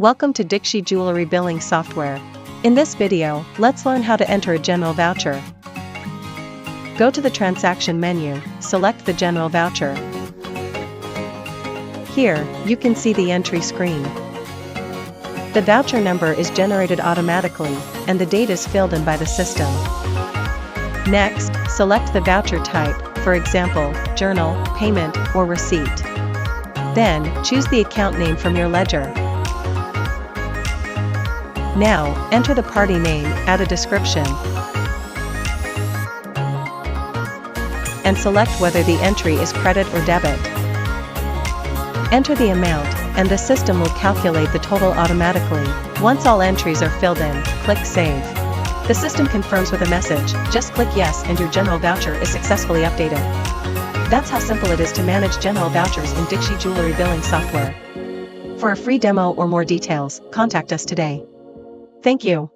Welcome to Dikshi Jewellery Billing Software. In this video, let's learn how to enter a general voucher. Go to the transaction menu, select the general voucher. Here, you can see the entry screen. The voucher number is generated automatically, and the date is filled in by the system. Next, select the voucher type, for example, journal, payment, or receipt. Then, choose the account name from your ledger. Now, enter the party name, add a description, and select whether the entry is credit or debit. Enter the amount, and the system will calculate the total automatically. Once all entries are filled in, click Save. The system confirms with a message, just click Yes and your general voucher is successfully updated. That's how simple it is to manage general vouchers in Dikshi Jewellery Billing Software. For a free demo or more details, contact us today. Thank you.